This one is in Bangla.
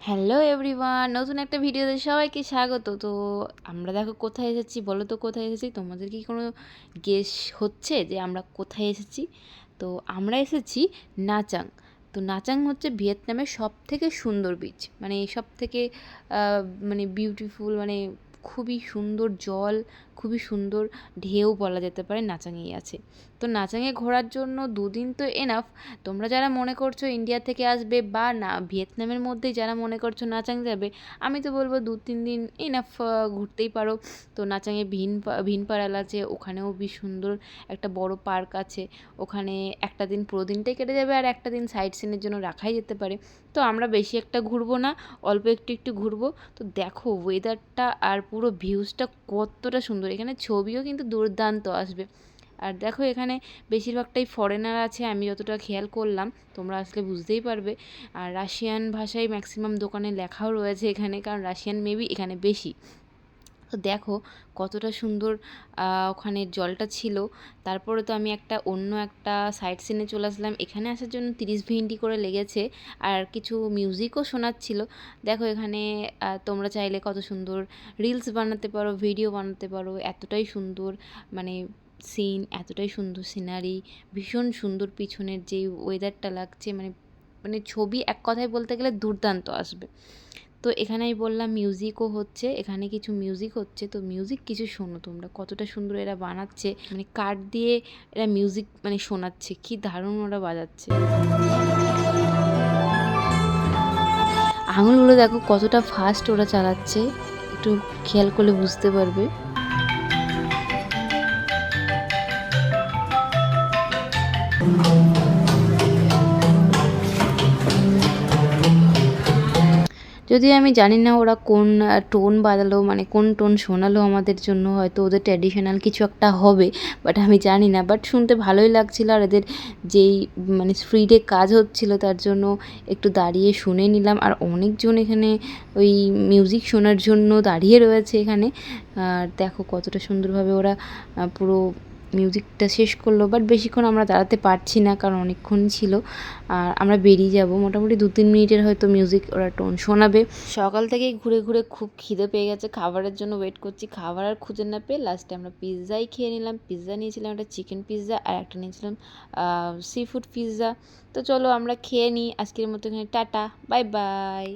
হ্যালো এভরিওয়ান, নতুন একটা ভিডিওতে সবাইকে স্বাগত। তো আমরা দেখো কোথায় এসেছি, বলো তো কোথায় এসেছি? তোমাদের কি কোনো গেস হচ্ছে যে আমরা কোথায় এসেছি? তো আমরা এসেছি নাচাং। তো নাচাং হচ্ছে ভিয়েতনামের সব থেকে সুন্দর বিচ, মানে সব থেকে মানে বিউটিফুল, মানে খুবই সুন্দর জল, খুবই সুন্দর ঢেউ বলা যেতে পারে নাচাংয়েই আছে। তো নাচাংয়ে ঘোরার জন্য 2 দিন তো এনাফ। তোমরা যারা মনে করছো ইন্ডিয়া থেকে আসবে বা না ভিয়েতনামের মধ্যেই যারা মনে করছো নাচাং যাবে, আমি তো বলবো 2-3 দিন ইনাফ, ঘুরতেই পারো। তো নাচাংয়ে ভিনপাড়াল আছে, ওখানেও বেশ সুন্দর একটা বড় পার্ক আছে। ওখানে একটা দিন পুরো দিনটাই কেটে যাবে, আর একটা দিন সাইট সিনের জন্য রাখাই যেতে পারে। তো আমরা বেশি একটা ঘুরবো না, অল্প একটু একটু ঘুরবো। তো দেখো ওয়েদারটা আর পুরো ভিউজটা কতটা সুন্দর, এখানে ছবিও কিন্তু দুর্দান্ত আসবে। আর দেখো এখানে বেশিরভাগটাই ফরেনার আছে, আমি যতটা খেয়াল করলাম, তোমরা আসলে বুঝতেই পারবে। আর রাশিয়ান ভাষায় ম্যাক্সিমাম দোকানে লেখাও রয়েছে এখানে, কারণ রাশিয়ান মেবি এখানে বেশি। তো দেখো কতটা সুন্দর ওখানে জলটা ছিল। তারপরে তো আমি অন্য একটা সাইট সিনে চলে আসলাম। এখানে আসার জন্য 30 মিনিট করে লেগেছে, আর কিছু মিউজিকও শোনাচ্ছিল। দেখো এখানে তোমরা চাইলে কত সুন্দর রিলস বানাতে পারো, ভিডিও বানাতে পারো, এতটাই সুন্দর মানে সিন, এতটাই সুন্দর সিনারি, ভীষণ সুন্দর পিছনের যে ওয়েদারটা লাগছে, মানে মানে ছবি এক কথায় বলতে গেলে দুর্দান্ত আসবে। তো এখানে আমি বললাম মিউজিকও হচ্ছে, এখানে কিছু মিউজিক হচ্ছে। তো মিউজিক কিছু শোনো তোমরা, কতটা সুন্দর এরা বানাচ্ছে, মানে কাঠ দিয়ে এরা মিউজিক মানে শোনাচ্ছে, কি দারুণ ওরা বাজাচ্ছে। আঙুলগুলো দেখো কতটা ফাস্ট ওরা চালাচ্ছে, একটু খেয়াল করলে বুঝতে পারবে। যদিও আমি জানি না ওরা কোন টোন বাজালো, মানে কোন টোন শোনালো আমাদের জন্য, হয়তো ওদের ট্র্যাডিশনাল কিছু একটা হবে, বাট আমি জানি না। বাট শুনতে ভালোই লাগছিল, আর এদের যেই মানে স্পিডে কাজ হচ্ছিল তার জন্য একটু দাঁড়িয়ে শুনে নিলাম। আর অনেকজন এখানে ওই মিউজিক শোনার জন্য দাঁড়িয়ে রয়েছে এখানে। আর দেখো কতটা সুন্দরভাবে ওরা পুরো মিউজিকটা শেষ করলো। বাট বেশিক্ষণ আমরা দাঁড়াতে পারছি না, কারণ অনেকক্ষণ ছিল। আর আমরা বেরিয়ে যাব, মোটামুটি 2-3 মিনিটের হয়তো মিউজিক ওরা টোন শোনাবে। সকাল থেকেই ঘুরে ঘুরে খুব খিদে পেয়ে গেছে, খাবারের জন্য ওয়েট করছি। খাবার আর খুঁজে না পেয়ে লাস্টে আমরা পিৎজাই খেয়ে নিলাম। পিৎজা নিয়েছিলাম একটা চিকেন পিৎজা, আর একটা নিয়েছিলাম সি ফুড পিৎজা। তো চলো আমরা খেয়ে নিই। আজকের মতো এখানে টাটা, বাই বাই।